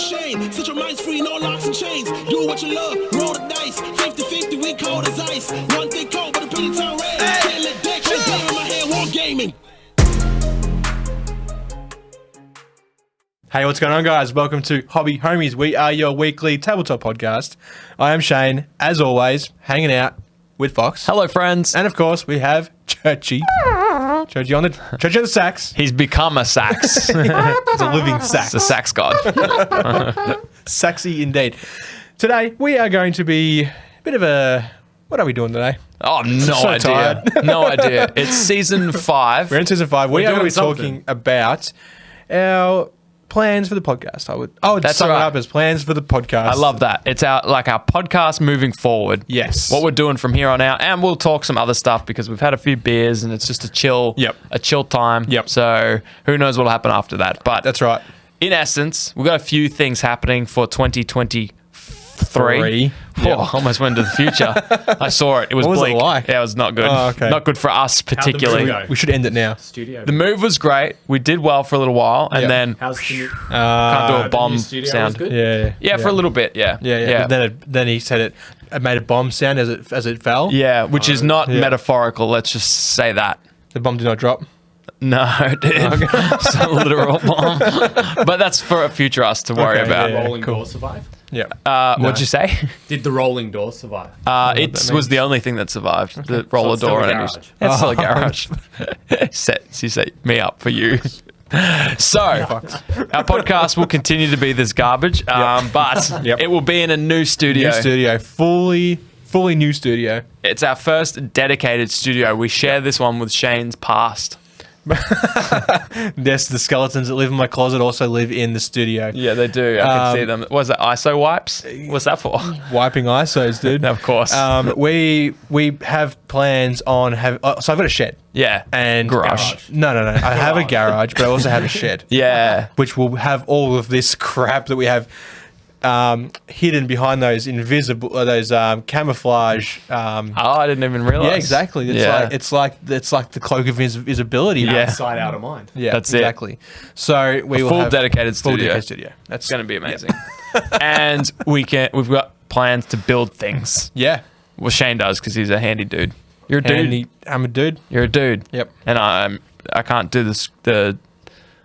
Shane. Set your minds free, no locks and chains. Do what you love, roll the dice. 50-50, we cold as ice. One thing cold, but a penny town red. Can't let that shit down in my head, war gaming. Hey, what's going on, guys? Welcome to Hobby Homies. We are your weekly tabletop podcast. I am Shane, as always, hanging out with Fox. Hello, friends. And of course, we have Churchy. Churchy on the sax. He's become a sax. He's a living sax. It's a sax god. Saxy indeed. Today, we are going to be a bit of a... What are we doing today? Oh, no So idea. tired. No idea. It's season 5. We're in season 5. We are going to be talking about our plans for the podcast. I would That's sum it right. up as plans for the podcast. I love that. It's our podcast moving forward. Yes. What we're doing from here on out, and we'll talk some other stuff because we've had a few beers and it's just a chill time. Yep. So who knows what'll happen after that? But That's right. in essence, we've got a few things happening for 2023. Yep. Almost went into the future. I saw it. It was What was it bleak. like? Yeah, it was not good. Oh, okay. Not good for us particularly. We should end it now. Studio. The move was great. We did well for a little while, and Yeah. then How's the new, can't do a the bomb new studio sound. was good? Yeah. For a little bit. Yeah. But then he said it made a bomb sound as it fell. Yeah, which is not Yeah. metaphorical. Let's just say that. The bomb did not drop. No, it didn't. It's a literal bomb. But that's for a future us to worry Okay, about. yeah. Rolling door survive? Yeah. What'd you say? Did the rolling door survive? It was the only thing that survived. The roller it's still door. a and garage. It's still a garage. She set me up for you. So, our podcast will continue to be this garbage, but Yep. it will be in a new studio. New studio. Fully new studio. It's our first dedicated studio. We share this one with Shane's past. Yes, the skeletons that live in my closet also live in the studio. Yeah, they do. I can see them. Was that ISO wipes? What's that for? Wiping ISOs, dude. Of course. We have plans on so I've got a shed. Yeah. And Garage. No. I have a garage, but I also have a shed. Yeah. Which will have all of this crap that we have hidden behind those invisible, those camouflage. I didn't even realize. Yeah, exactly. It's like the cloak of visibility. Yeah. Outside, out of mind. Yeah, That's it. exactly. So we will full have dedicated full studio. dedicated studio. That's It's going to be amazing. And we've got plans to build things. Yeah. Well, Shane does because he's a handy dude. You're a dude. I'm a dude. You're a dude. Yep. And I can't do this.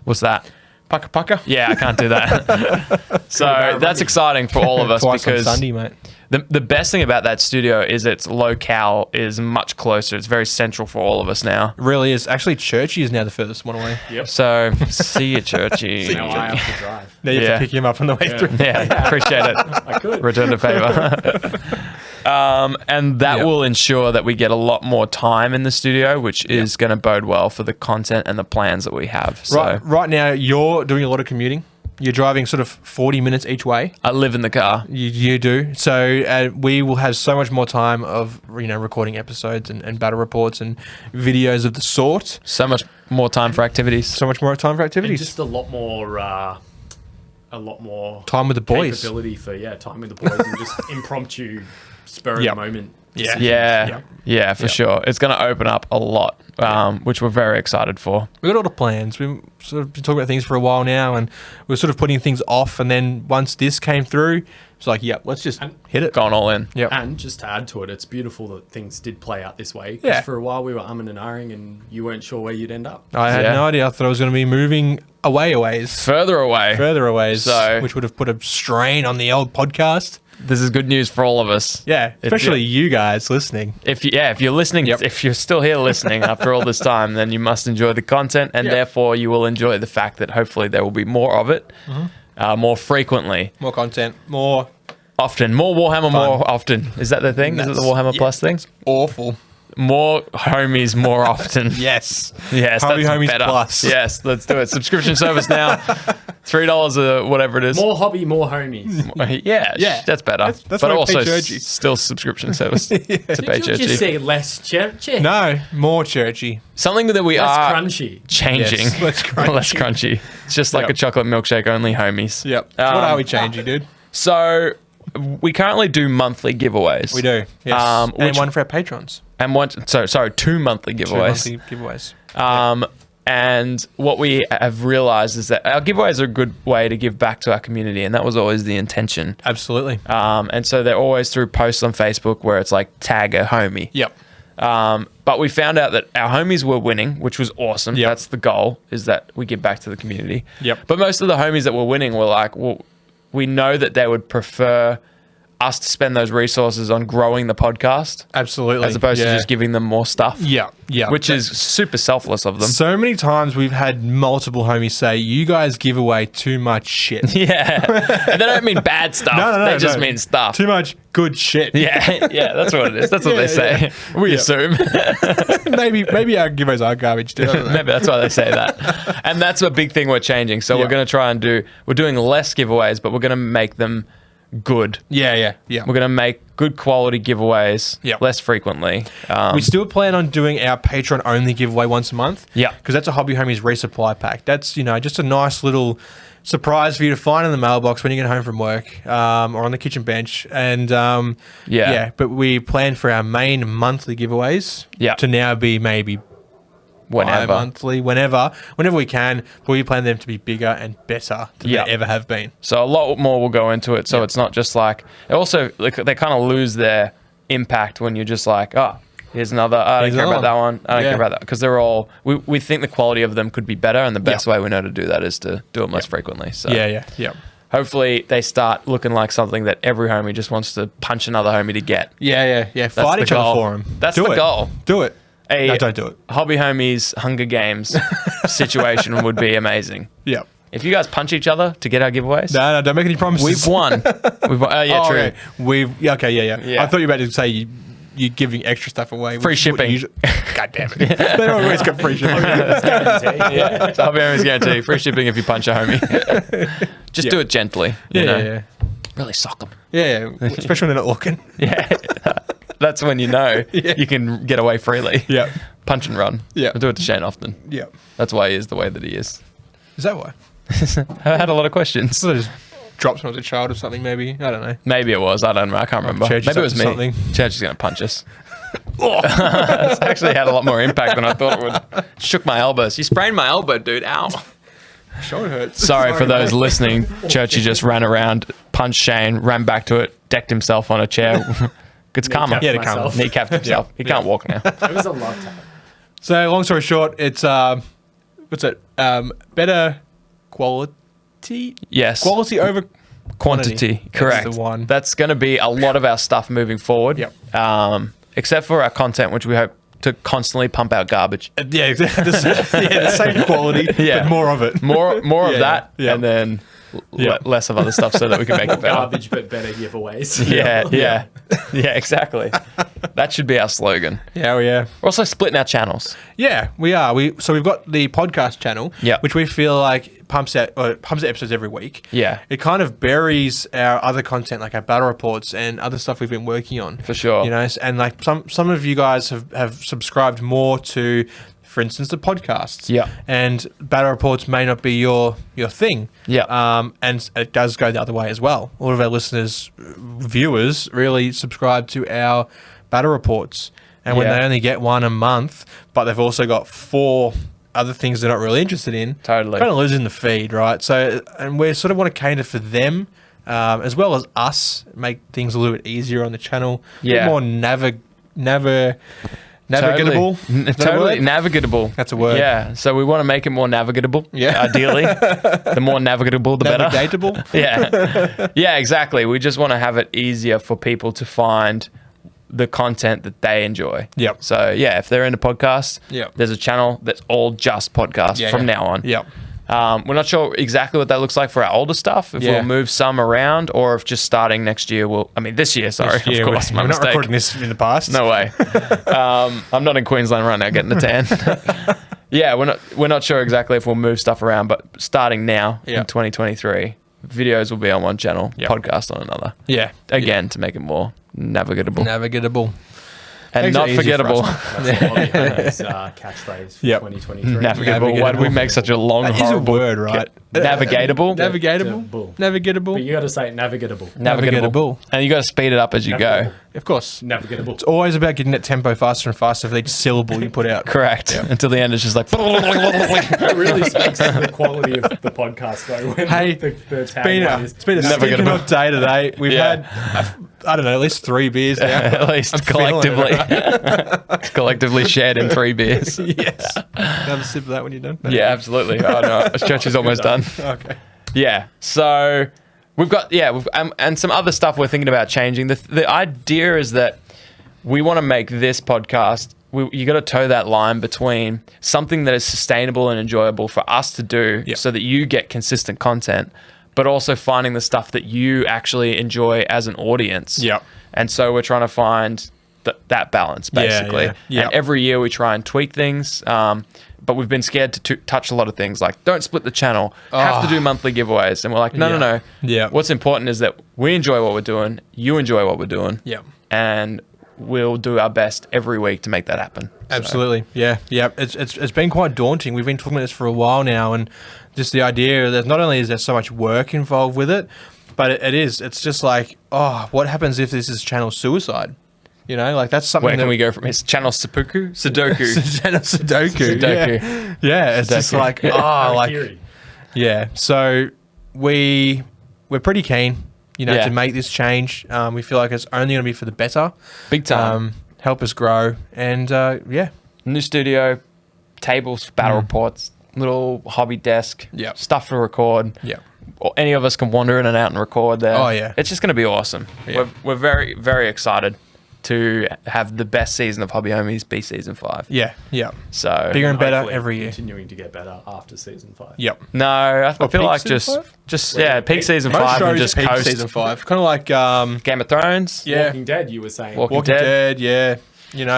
What's that? Pucka. Yeah, I can't do that. So that's exciting for all of us Twice because on Sunday, mate. the best thing about that studio is its locale is much closer. It's very central for all of us now. It really is. Actually, Churchy is now the furthest one away. Yep. So see you, Churchy. Now I have to drive. Now you have Yeah. to pick him up on the way through. Yeah, appreciate it. I could. Return the favor. And that Yep. will ensure that we get a lot more time in the studio, which is going to bode well for the content and the plans that we have. So Right now, you're doing a lot of commuting. You're driving sort of 40 minutes each way. I live in the car. You do. So we will have so much more time of recording episodes and battle reports and videos of the sort. So much more time for activities. So much more time for And activities. just a lot more Time with the boys. capability for time with the boys and just impromptu spur of Yep. the moment. Yeah. Yeah, for sure. It's going to open up a lot, which we're very excited for. We've got all the plans. We've sort of been talking about things for a while now, and we're sort of putting things off. And then once this came through, it's like, yep, let's just hit it. Going all in. Yep. And just to add to it, it's beautiful that things did play out this way. 'Cause Yeah. for a while we were umming and ahhing and you weren't sure where you'd end up. I had Yeah. no idea. I thought I was going to be moving further away, Further away. So- which would have put a strain on the old podcast. This is good news for all of us. Yeah, especially you guys listening. If you're listening, Yep. if you're still here listening after all this time, then you must enjoy the content, and therefore you will enjoy the fact that hopefully there will be more of it, more frequently, More content, more often, more Warhammer, more often. Is that the thing? Is it the Warhammer Plus thing? awful. More homies, more often. Yes. Yes, Hobby that's Homies better. Plus. Yes, let's do it. Subscription service now, $3 or whatever it is. More hobby, more homies. Yeah, that's better. That's but why I also pay Churchy. still subscription service to pay Did you Churchy. just say less churchy? No, more churchy. Something that we Less are crunchy. changing. Yes, less crunchy. Less crunchy. It's just like Yep. a chocolate milkshake, only homies. Yep. What are we changing, dude? So we currently do monthly giveaways. We do. Yes. And which- one for our patrons. And 2 monthly giveaways. 2 monthly giveaways. And what we have realized is that our giveaways are a good way to give back to our community, and that was always the intention. Absolutely. And so they're always through posts on Facebook where it's like tag a homie. Yep. But we found out that our homies were winning, which was awesome. Yep. That's the goal, is that we give back to the community. Yep. But most of the homies that were winning were like, well, we know that they would prefer us to spend those resources on growing the podcast Absolutely. as opposed to just giving them more stuff. Yeah. Yeah. Which is super selfless of them. So many times we've had multiple homies say, you guys give away too much shit. Yeah. And they don't mean bad stuff. They just mean stuff. Too much good shit. Yeah. Yeah. That's what it is. That's what they say. We assume. maybe our giveaways are garbage too. Maybe that's why they say that. And that's a big thing we're changing. So we're going to try and we're doing less giveaways, but we're going to make them good. Yeah. We're going to make good quality giveaways less frequently. We still plan on doing our Patreon only giveaway once a month. Yeah. Because that's a Hobby Homies resupply pack. That's, just a nice little surprise for you to find in the mailbox when you get home from work or on the kitchen bench. And but we plan for our main monthly giveaways to now be maybe whenever monthly, whenever we can, but we plan them to be bigger and better than they ever have been. So a lot more will go into it. So it's not just like, also like they kind of lose their impact when you're just like, oh, here's another. I don't care about that one. I don't care about that, because they're all. We think the quality of them could be better, and the best way we know to do that is to do them less frequently. So yeah. Hopefully they start looking like something that every homie just wants to punch another homie to get. Yeah. Fight each other for them. That's the goal. Do it. No, don't do it. Hobby Homies Hunger Games situation would be amazing. Yeah. If you guys punch each other to get our giveaways, no, don't make any promises. We've won. True. Okay. I thought you were about to say you're giving extra stuff away. Free shipping. God damn it. They always got free shipping. It's Hobby Homies guarantee. Free shipping if you punch a homie. Just do it gently. Yeah. Really sock them. Yeah, especially when they're not looking. Yeah. That's when you know you can get away freely. Yeah. Punch and run. Yeah. I do it to Shane often. Yeah. That's why he is the way that he is. Is that why? I had a lot of questions. So just drops when I was a child or something, maybe. I don't know. Maybe it was. I don't know. I can't remember. Maybe it was me. Something. Church is going to punch us. It's actually had a lot more impact than I thought it would. Shook my elbows. You sprained my elbow, dude. Ow. Shoulder hurts. Sorry for those listening. Churchy just ran around, punched Shane, ran back to it, decked himself on a chair. It's karma. Yeah, karma. Kneecapped himself. He can't walk now. It was a love tap. So, long story short, it's what's it? Better quality. Yes. Quality over quantity. Correct. That's the one. That's going to be a lot of our stuff moving forward. Yep. Except for our content, which we hope to constantly pump out garbage. Yeah, exactly. The same quality, but more of it. More of that, yeah. and then less of other stuff so that we can make it better. Garbage, but better giveaways. Yeah, exactly. That should be our slogan. Yeah. We're also splitting our channels. Yeah, we are. So we've got the podcast channel, which we feel like pumps out episodes every week. Yeah. It kind of buries our other content, like our battle reports and other stuff we've been working on. For sure. And like some of you guys have subscribed more to, for instance, the podcasts. Yeah. And battle reports may not be your thing. Yeah. And it does go the other way as well. A lot of our listeners, viewers, really subscribe to our battle reports. And when they only get one a month, but they've also got 4 other things they're not really interested in, totally kind of losing the feed, right? So, and we sort of want to cater for them, as well as us, make things a little bit easier on the channel. Yeah. A bit more navigatable. Totally navigable. That's a word. Yeah. So we want to make it more navigatable. Yeah. Ideally, the more navigatable, the better. Navigatable. Yeah. Yeah. Exactly. We just want to have it easier for people to find the content that they enjoy. Yep. So yeah, if they're into podcasts, Yep. there's a channel that's all just podcasts from now on. Yep. We're not sure exactly what that looks like for our older stuff. If we'll move some around, or if just starting next year, this year. Sorry, of course, my we're mistake. not recording this in the past. No way. I'm not in Queensland right now getting a tan. Yeah, we're not sure exactly if we'll move stuff around, but starting now in 2023, videos will be on one channel, podcast on another. Yeah. Again, to make it more navigatable. And Makes not it easier for forgettable. That's catchphrase for 2023. Navigatable. Why did we make such a long, That is a horrible word, right? Navigatable. Navigatable. But you got to say navigatable. Navigatable. And you got to speed it up as you go. Of course. Navigatable. It's always about getting that tempo faster and faster for each syllable you put out. Correct. Until the end, it's just like. It really speaks to the quality of the podcast, though. When Hey, the it's been a Never stinking gonna- hot day today. We've had, I don't know, at least 3 beers now. At least I'm feeling it, collectively. Collectively shared in 3 beers. Yes. Another sip of that when you're done. Yeah, absolutely. Oh, no. Churchy's almost done. Okay. Yeah. So we've got, and some other stuff we're thinking about changing. The idea is that we want to make this podcast, you got to toe that line between something that is sustainable and enjoyable for us to do so that you get consistent content, but also finding the stuff that you actually enjoy as an audience. Yep. And so we're trying to find that balance, basically. Yeah. And every year we try and tweak things, but we've been scared to touch a lot of things, like don't split the channel, have to do monthly giveaways. And we're like, no. Yeah. What's important is that we enjoy what we're doing, you enjoy what we're doing, and we'll do our best every week to make that happen. Absolutely. Yeah. It's been quite daunting. We've been talking about this for a while now, and just the idea that not only is there so much work involved with it, but it's just like, what happens if this is channel suicide? You know, like that's something. Where can we go from? It's channel Sudoku. Channel Sudoku. Yeah. It's just like, yeah. So we're pretty keen, to make this change. We feel like it's only going to be for the better. Big time. Help us grow. And New studio, tables, battle reports, little hobby desk, stuff to record. Yeah. Or any of us can wander in and out and record there. Oh, yeah. It's just going to be awesome. Yeah. We're very, very excited to have the best season of Hobby Homies be season 5. Yeah. So bigger and better Hopefully every year. Continuing to get better after season 5. Yep. No, I feel peak like season peak season Most 5 and shows just peak coast. season 5. Kind of like Game of Thrones. Yeah. Walking Dead, you were saying. Walking Walking Dead. Yeah.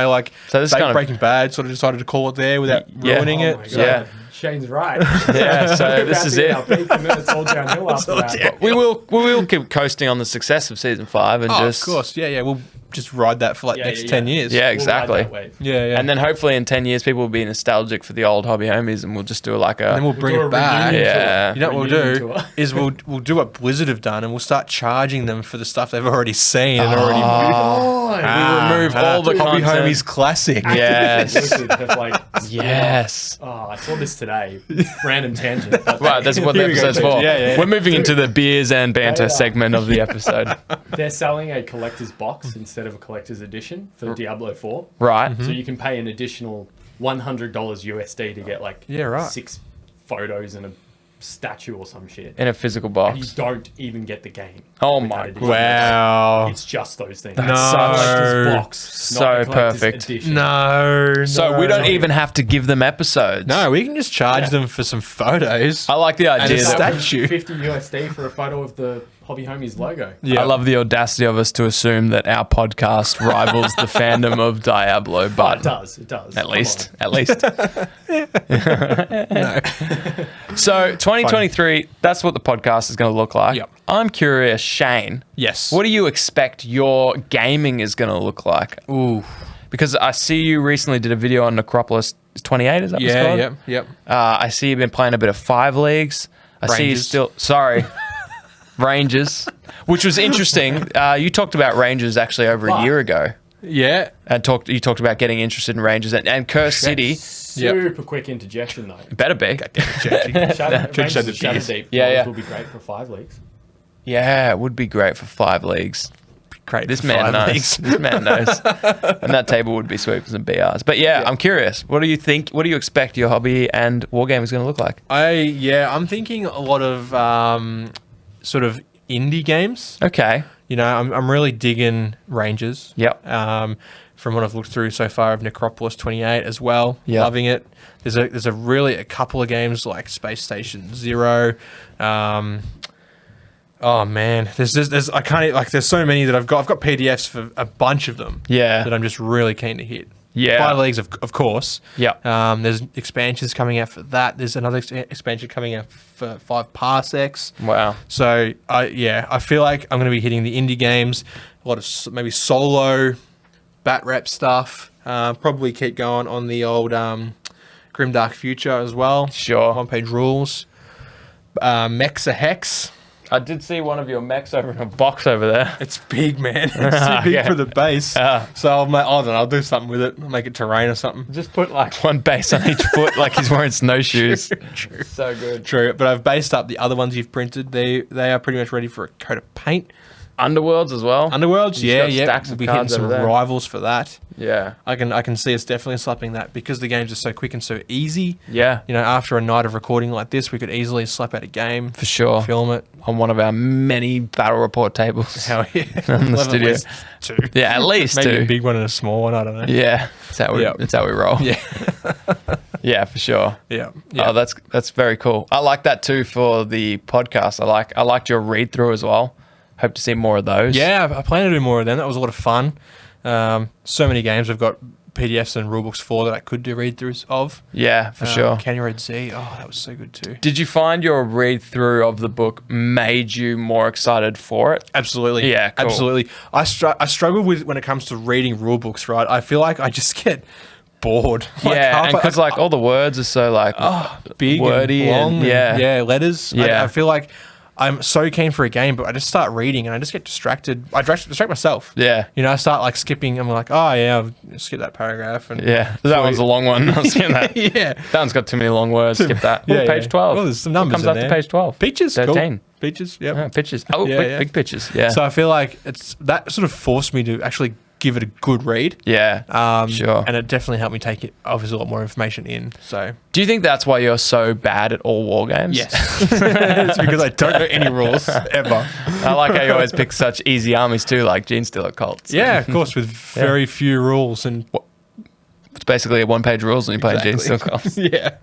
Like So this kind of- Breaking Bad sort of decided to call it there without ruining Oh it. my God. Yeah. Shane's right. Yeah, so We're this about is to hit it. our peak and then it's all downhill after that. We will keep coasting on the success of season 5 and Oh, just of course. Yeah. We'll just ride that for next 10 years. Yeah, We'll ride exactly. that wave. Yeah. And then hopefully in 10 years people will be nostalgic for the old Hobby Homies and we'll just do like and then a we'll bring do a it back. reunion Yeah. tour. You know what we'll Reunion do tour. is we'll do what Blizzard have done, and we'll start charging them for the stuff they've already seen and already. we remove all the Hobby content. Homies classic. Yes. Blizzard have like, Yes. oh, I saw this today. Random tangent. But Right, that's what the Here we go, episode's for. yeah. We're moving into the beers and banter segment of the episode. they're selling a collector's box instead of a collector's edition for Diablo 4. Right. So you can pay an additional $100 USD to get like 6 photos and a statue or some shit. In a physical And you box. don't even get the game. Oh with my that edition. Wow. It's just those things. That's It's a such- collector's box, so not a collector's perfect. edition. No. So we don't even have to give them episodes. No, we can just charge them for some photos. I like the idea a that statue. 50 USD for a photo of the Hobby Homies logo. Yeah. I love the audacity of us to assume that our podcast rivals the fandom of Diablo, but It does. It does. at Come least. No. So 2023, that's what the podcast is going to look like. Yep. I'm curious, Shane. Yes. What do you expect your gaming is going to look like? Ooh. Because I see you recently did a video on Necropolis 28, is that what it's called? Yep. I see you've been playing a bit of 5 leagues. I see you Rangers. still... Sorry. Rangers. Which was interesting. You talked about Rangers actually over a year ago. Yeah. And you talked about getting interested in Rangers and Curse City. Yep. Super quick interjection though. Better be. Shadow, Churchy said the Shadow beers. Deep Yeah. will be great for 5 leagues. Yeah, it would be great for 5 leagues. Great. This for man 5 knows. leagues. This man knows. And that table would be sweet for some BRs. But yeah, I'm curious. What do you think? What do you expect your hobby and wargame is going to look like? I'm thinking a lot of sort of indie games. Okay. I'm really digging Rangers. Yep. From what I've looked through so far of Necropolis 28 as well. Yep. Loving it. There's a couple of games like Space Station Zero. Oh man, there's so many that I've got PDFs for a bunch of them. Yeah. That I'm just really keen to hit. Yeah. 5 leagues of course. Yep. There's expansions coming out for that. There's another expansion coming out for 5 parsecs. Wow. So I feel like I'm going to be hitting the indie games, a lot of maybe solo bat rep stuff. Probably keep going on the old Grimdark Future as well. Sure. 1-page rules. Mechs a Hex. I did see one of your mechs over in a box over there. It's big, man. It's too big for the base. So I don't know, I'll do something with it. I'll make it terrain or something. Just put like one base on each foot like he's wearing snowshoes. True. So good. True. But I've based up the other ones you've printed. They are pretty much ready for a coat of paint. Underworlds as well. Underworlds, yeah. We'll be hitting some rivals for that. Yeah. I can see us definitely slapping that because the games are so quick and so easy. Yeah. You know, after a night of recording like this, we could easily slap out a game. For sure. Film it. On one of our many battle report tables. Hell yeah. In the studio. At least two. Yeah, at least Maybe two. a big one and a small one, I don't know. Yeah. That's how we roll. Yeah. Yeah, for sure. Yeah. Oh, that's very cool. I like that too for the podcast. I liked your read through as well. Hope to see more of those. Yeah, I plan to do more of them. That was a lot of fun. So many games. I've got PDFs and rulebooks for that I could do read-throughs of. Yeah, for sure. Can You Read Z? Oh, that was so good too. Did you find your read-through of the book made you more excited for it? Absolutely. Yeah, cool. Absolutely. I struggle with when it comes to reading rulebooks, right? I feel like I just get bored. Yeah, and because like all the words are so like big wordy and long. yeah, letters. Yeah. I feel like I'm so keen for a game, but I just start reading and I just get distracted. I distract myself. Yeah. You know, I start like skipping. I'm like, oh yeah, I'll skip that paragraph. And yeah, that one's a long one. I'll skip that. Yeah. That one's got too many long words. Skip that. Yeah, Page 12. Well, there's some numbers What comes in after there. page 12? Peaches. 13. Cool. Peaches. Yep. Yeah, pictures. Oh, Yeah, big pictures. Yeah. So I feel like that sort of forced me to actually give it a good read. Yeah. Sure. And it definitely helped me take it, obviously, a lot more information in. So Do you think that's why you're so bad at all war games? yes, it's because I don't know any rules ever. I like how you always pick such easy armies too, like Gene Stealer cults. Yeah, of course, with very few rules and It's basically a one-page rules when you play Gene Exactly. Stealer cults. yeah,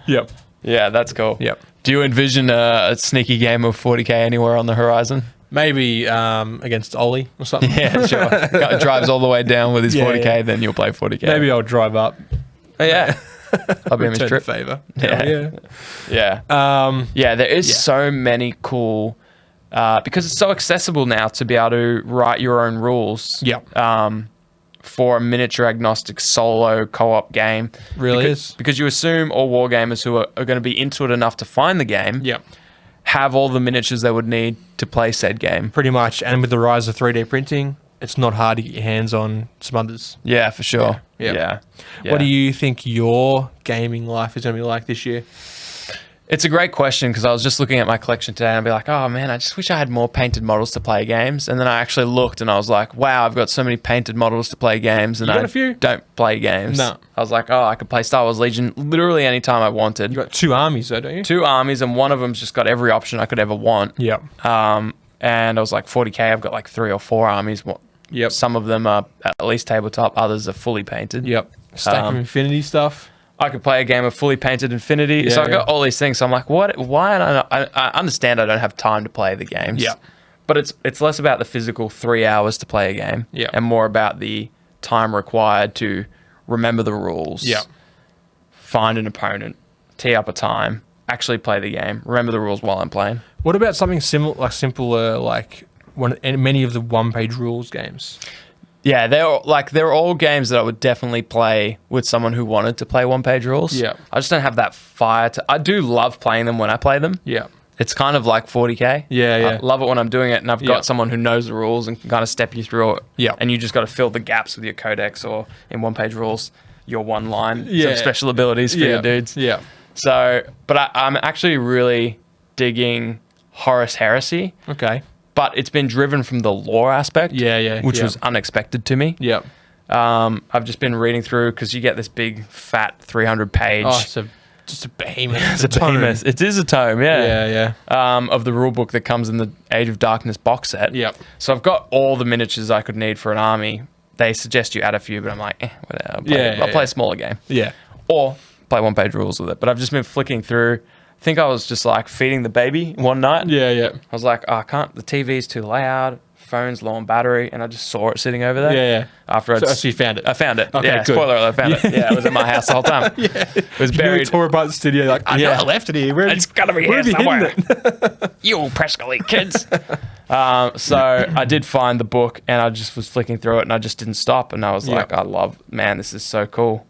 yep, Yeah, that's cool. yep. Do you envision a sneaky game of 40k anywhere on the horizon? Maybe against Ollie or something. Yeah, sure. Guy drives all the way down with his Yeah, 40k, yeah. then you'll play 40k. Maybe I'll drive up. Oh, yeah. I'll be on his Return the trip. favor. Yeah. Yeah. Yeah. Yeah, there is Yeah. so many cool because it's so accessible now to be able to write your own rules. Yep. For a miniature agnostic solo co-op game. Really because, is. because you assume all wargamers who are going to be into it enough to find the game Yep. have all the miniatures they would need to play said game. Pretty much. And with the rise of 3D printing, it's not hard to get your hands on some others. Yeah, for sure. Yeah. Yeah. What do you think your gaming life is going to be like this year? It's a great question because I was just looking at my collection today and I'd be like, oh man, I just wish I had more painted models to play games. And then I actually looked and I was like, wow, I've got so many painted models to play games and You got I a few? don't play games. No. I was like, oh, I could play Star Wars Legion literally anytime I wanted. You got 2 armies though, don't you? 2 armies and one of them's just got every option I could ever want. Yep. And I was like, 40k, I've got like 3 or 4 armies. Yep. Some of them are at least tabletop, others are fully painted. Yep. Stack of Infinity stuff. I could play a game of fully painted Infinity. So I got all these things. So I'm like, what? Why? I understand I don't have time to play the games. Yeah. But it's less about the physical 3 hours to play a game. Yeah. And more about the time required to remember the rules. Yeah. Find an opponent, tee up a time, actually play the game, remember the rules while I'm playing. What about something simpler, like many of the one-page rules games? Yeah, they're all games that I would definitely play with someone who wanted to play one-page rules. Yeah. I just don't have that fire I do love playing them when I play them. Yeah. It's kind of like 40k. Yeah, yeah. I love it when I'm doing it and I've got someone who knows the rules and can kind of step you through it. Yeah. And you just got to fill the gaps with your codex or in one-page rules, your one line, Yeah. some special abilities for your dudes. Yeah. So, but I'm actually really digging Horus Heresy. Okay. But it's been driven from the lore aspect, which was unexpected to me. Yeah. I've just been reading through because you get this big, fat 300-page. Oh, it's just a behemoth. It's a behemoth. It is a tome, Yeah. of the rule book that comes in the Age of Darkness box set. Yep. So I've got all the miniatures I could need for an army. They suggest you add a few, but I'm like, whatever. I'll play a smaller game. Yeah. Or play one-page rules with it. But I've just been flicking through. I think I was just like feeding the baby one night. Yeah. I was like, oh, I can't. The TV's too loud. Phone's low on battery, and I just saw it sitting over there. Yeah. After So you found it. I found it. Okay, Yeah. good. Spoiler alert, I found it. Yeah, it was in my house the whole time. It was You buried. tore apart the studio. Like, I know I left it here. It's gotta be here somewhere. You Prescoli kids. So I did find the book, and I just was flicking through it, and I just didn't stop. And I was like, man, this is so cool.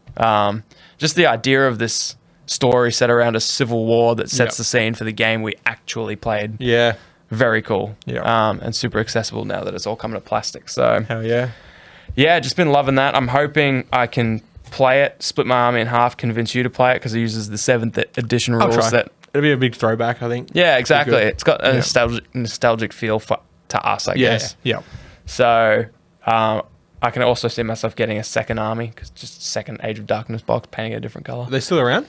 Just the idea of this story set around a civil war that sets the scene for the game we actually played. Yeah. Very cool. Yeah. And super accessible now that it's all coming to plastic. So hell yeah. Yeah, just been loving that. I'm hoping I can play it, split my army in half, convince you to play it because it uses the 7th edition rules. That it'll be a big throwback, I think. Yeah, exactly. It's got a nostalgic feel to us, I guess. Yeah. So I can also see myself getting a second army because just second Age of Darkness box, painting a different color. Are they still around?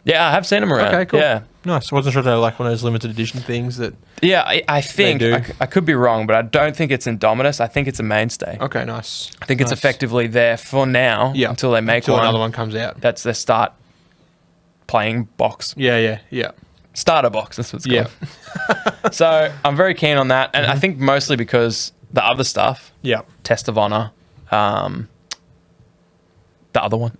Yeah, I have seen them around. Okay, cool. Yeah. Nice. I wasn't sure they were like one of those limited edition things that. Yeah, I think I could be wrong, but I don't think it's Indominus. I think it's a mainstay. Okay, nice. I think it's effectively there for now until they make until another one comes out. That's their start playing box. Yeah. Starter box, that's what it's called. So I'm very keen on that. And I think mostly because the other stuff, Test of Honor, the other one.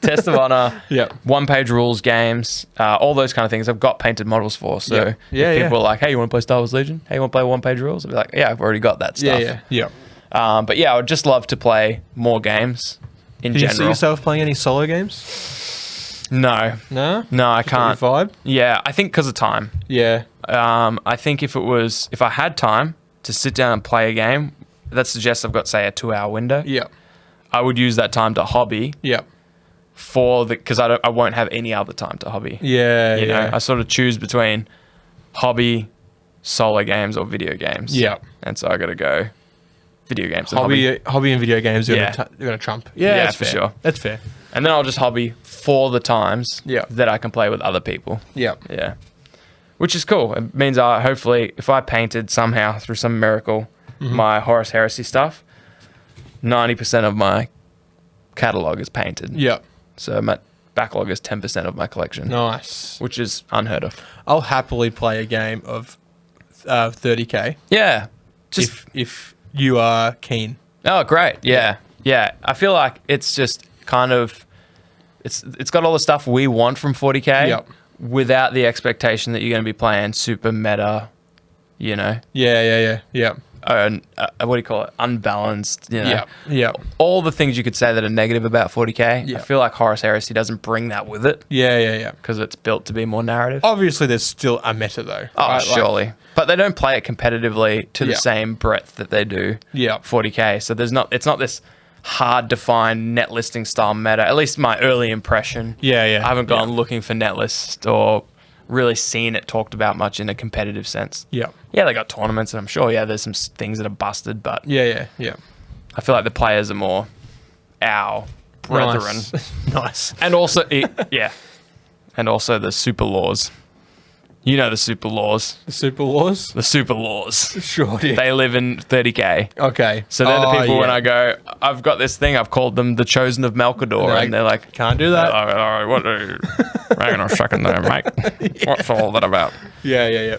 Test of Honor, one-page rules games, all those kind of things I've got painted models for. So if people are like, hey, you want to play Star Wars Legion? Hey, you want to play one-page rules? I'll be like, yeah, I've already got that stuff. Yeah. But yeah, I would just love to play more games in general. Do you see yourself playing any solo games? No, I can't. Vibe? Yeah, I think because of time. Yeah. I think if I had time to sit down and play a game, that suggests I've got, say, a 2-hour window. Yeah. I would use that time to hobby. Yeah. Because I won't have any other time to hobby. Yeah. You know, I sort of choose between hobby, solo games, or video games. Yeah. And so I got to go video games. Hobby and video games are going to trump. Yeah, that's for fair. sure. That's fair. And then I'll just hobby for the times that I can play with other people. Yeah. Yeah. Which is cool. It means hopefully if I painted somehow through some miracle my Horus Heresy stuff, 90% of my catalog is painted. Yeah. So my backlog is 10% of my collection. Nice. Which is unheard of. I'll happily play a game of 30k. Yeah. Just if you are keen. Oh, great. Yeah. I feel like it's just kind of it's got all the stuff we want from 40k without the expectation that you're going to be playing super meta, you know. Yeah. What do you call it? Unbalanced, you know. Yeah. All the things you could say that are negative about 40k. I feel like Horus Heresy doesn't bring that with it. Yeah. Because it's built to be more narrative. Obviously, there's still a meta though. Oh, right? surely. But they don't play it competitively to the same breadth that they do 40k. So it's not this hard defined net listing style meta. At least my early impression. Yeah. I haven't gone looking for net list or really seen it talked about much in a competitive sense. Yeah, they got tournaments, and I'm sure there's some things that are busted, but yeah. I feel like the players are more our brethren. Nice. And also and also the super laws. You know the super laws. The super laws? The super laws. Sure, dude. They live in 30k. Okay. So they're the people when I go, I've got this thing, I've called them the Chosen of Malkador, and they're like, can't do that. All right, what are you hanging on a second there, mate? What's all that about? Yeah.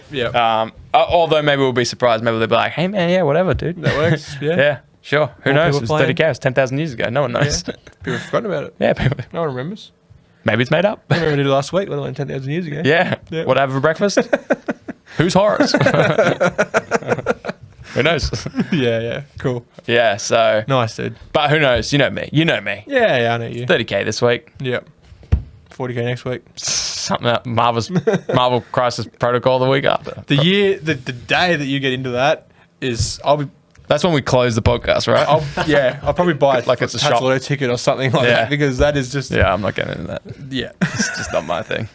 Although maybe we'll be surprised. Maybe they'll be like, hey, man, whatever, dude. That works. Yeah. Sure. Who knows? It was 30k. It was 10,000 years ago. No one knows. Yeah. People have forgotten about it. Yeah, people. No one remembers. Maybe it's made up. I remember it last week, let alone 10,000 years ago. Yeah. What I have for breakfast? Who's Horus? Who knows? Yeah. Cool. Yeah, so. Nice, dude. But who knows? You know me. Yeah, I know you. 30k this week. Yep. 40k next week. Something that Marvel Crisis Protocol the week after. The day that you get into that is, that's when we close the podcast, right? I'll probably buy like it's a shop Lotto ticket or something like that, because that is just... Yeah, I'm not getting into that. Yeah. It's just not my thing.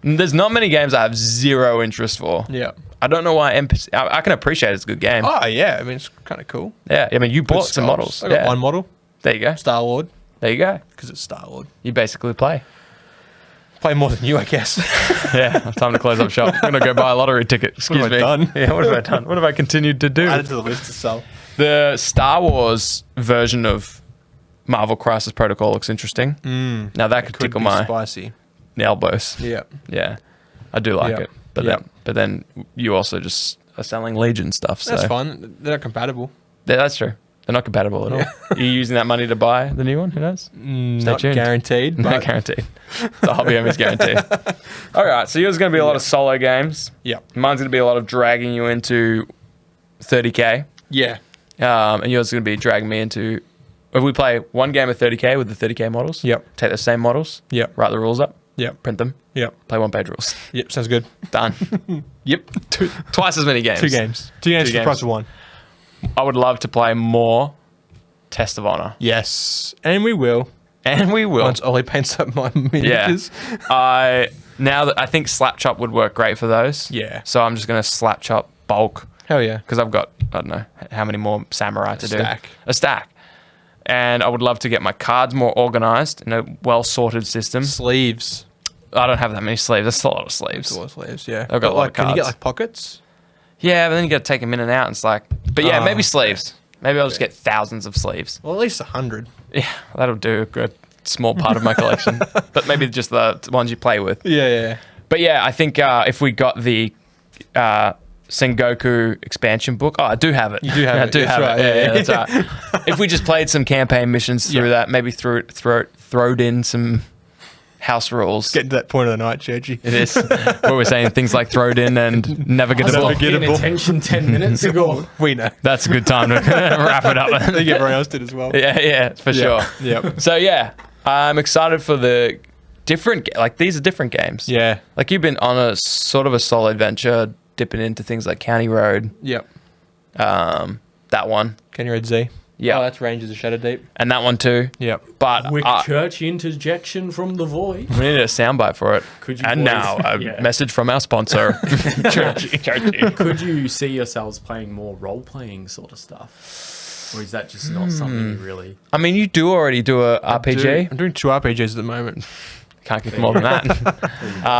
There's not many games I have zero interest for. Yeah. I don't know why I can appreciate it's a good game. Oh, yeah. I mean, it's kind of cool. Yeah. I mean, you bought some models. I got one model. There you go. Star-Lord. There you go. Because it's Star-Lord. You basically play more than you, I guess. Yeah, time to close up shop. I'm going to go buy a lottery ticket. Excuse me. What have I done? Yeah, what have I done? What have I continued to do? Add it to the list to sell. The Star Wars version of Marvel Crisis Protocol looks interesting. Now that could tickle my spicy elbows. Yeah. I do like it. But then you also just are selling Legion stuff. So. That's fine. They're not compatible. Yeah, that's true. They're not compatible at all. Are you using that money to buy the new one? Who knows? Not guaranteed. Not guaranteed. The hobby homies guaranteed. All right, so yours is going to be a lot of solo games. Yeah. Mine's going to be a lot of dragging you into 30k. Yeah. And yours is going to be dragging me into if we play one game of 30k with the 30k models. Yep. Take the same models. Yep. Write the rules up. Yep. Print them. Yep. Play 1-page rules. Yep. Sounds good. Done. Yep. Twice as many games. 2 games. 2 games for the price of 1. I would love to play more Test of Honor. Yes. And we will. Once Ollie paints up my miniatures. Yeah. I think slap chop would work great for those. Yeah. So I'm just going to slap chop bulk. Hell yeah. Because I've got, I don't know, how many more samurai to do. A stack. And I would love to get my cards more organized in a well-sorted system. Sleeves. I don't have that many sleeves. That's a lot of sleeves. That's a lot of sleeves, yeah. I've got a lot of cards. Can you get like pockets? Yeah, but then you got to take them in and out. And it's like, but yeah, maybe sleeves. Maybe I'll just get thousands of sleeves. Well, at least 100. Yeah, that'll do a good small part of my collection. But maybe just the ones you play with. Yeah. But yeah, I think if we got the Sengoku expansion book. Oh, I do have it. You do have it. I do have it. Yeah, that's right. If we just played some campaign missions through that, maybe throwed in some house rules. Getting to that point of the night, Churchy. It is. Where we're saying things like throwed in and never get a Paying attention 10 minutes ago. We know. That's a good time to wrap it up. I think everyone else did as well. Yeah, for sure. Yep. So yeah, I'm excited for the different, like these are different games. Yeah. Like you've been on a sort of a solid venture, dipping into things like County Road. Yep. That one. County Road Z. Yeah. Oh, that's Rangers of Shadow Deep. And that one too. Yep. But Quick church interjection from the void. we need a soundbite for it. Could you and boys- now a yeah. message from our sponsor, Churchy. Could you see yourselves playing more role-playing sort of stuff? Or is that just not something you really... I mean, you do already do a RPG. I'm doing 2 RPGs at the moment. Can't get more than that.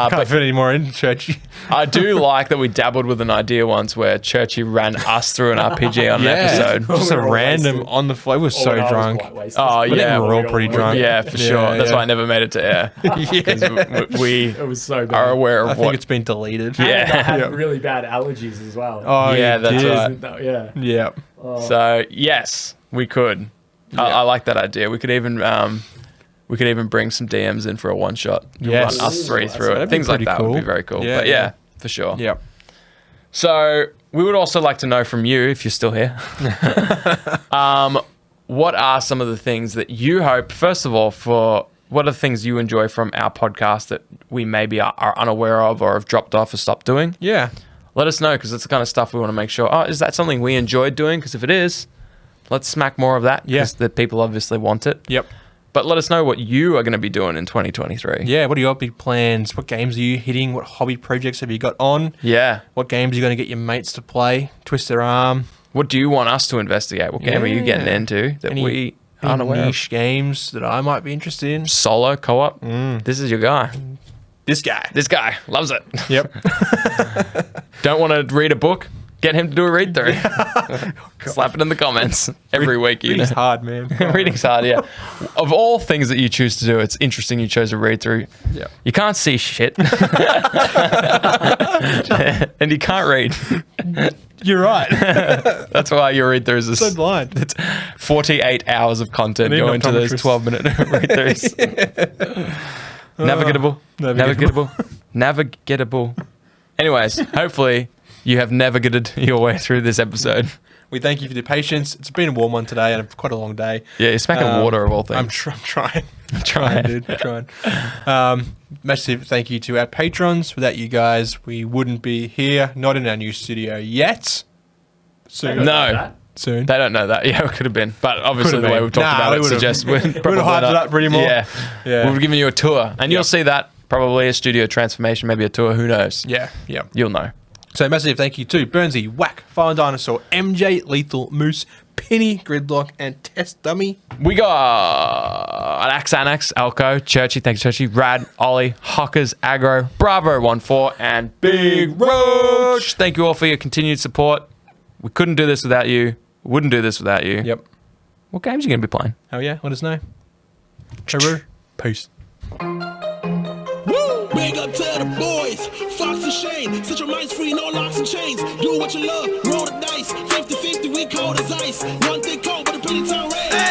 Can't fit any more in, Churchy. I do like that we dabbled with an idea once where Churchy ran us through an RPG on an episode. Just a We were all random wasted. on the floor. We were so drunk. Oh, yeah. We're all pretty drunk. Yeah, for sure. That's yeah. why I never made it to air. Because we It was so bad. are aware of I think what... it's been deleted. Yeah. And I had Yeah. really bad allergies as well. Oh, Yeah, you that's did. right. Yeah. Yeah. So, yes, we could. I like that idea. We could even bring some DMs in for a one-shot. Yes. Run us 3 through That'd it. be Things like pretty that cool. would be very cool. Yeah, But yeah. yeah, for sure. Yep. So we would also like to know from you, if you're still here, what are some of the things that you hope, first of all, what are the things you enjoy from our podcast that we maybe are unaware of or have dropped off or stopped doing? Yeah. Let us know, because it's the kind of stuff we want to make sure, is that something we enjoyed doing? Because if it is, let's smack more of that, because the people obviously want it. Yep. But let us know what you are going to be doing in 2023. Yeah, what are your big plans? What games are you hitting? What hobby projects have you got on? Yeah. What games are you going to get your mates to play? Twist their arm? What do you want us to investigate? What game are you getting Yeah. into that we aren't Any aware of? niche games that I might be interested in? Solo, co-op? This is your guy. This guy. This guy loves it. Yep. Don't want to read a book? Get him to do a read through. Slap it in the comments every week. Reading's hard, man. Reading's hard, yeah. Of all things that you choose to do, it's interesting you chose a read through. Yeah. You can't see shit. And you can't read. You're right. That's why your read throughs are So blind. It's 48 hours of content I need go an into those optometrist. 12-minute read throughs. Navigatable. Navigatable. Anyways, hopefully you have navigated your way through this episode. We thank you for your patience. It's been a warm one today and quite a long day. Yeah, you're smacking water of all things. I'm trying. Trying. Dude. I'm trying. Massive thank you to our patrons. Without you guys, we wouldn't be here. Not in our new studio yet. Soon. No. Soon. They don't know that. Yeah, it could have been. But obviously the way we've talked about it suggests we're probably hyped it not. up pretty more. Yeah. We've given you a tour. And you'll see that. Probably a studio transformation, maybe a tour. Who knows? Yeah. You'll know. So massive thank you to Burnsy, Whack, Fire Dinosaur, MJ, Lethal, Moose, Penny, Gridlock, and Test Dummy. We got Axanax, Alco, Churchy, thanks Churchy, Rad, Ollie, Hockers, Aggro, Bravo14, and Big Roach. Thank you all for your continued support. We couldn't do this without you. We wouldn't do this without you. Yep. What games are you going to be playing? Oh yeah, let us know. True. Peace. Woo! Big up to the boys, Fox and Shane. Set your minds free, no locks and chains. Do what you love, roll the dice. 50-50, we cold as ice. One thing cold, but a pretty time red.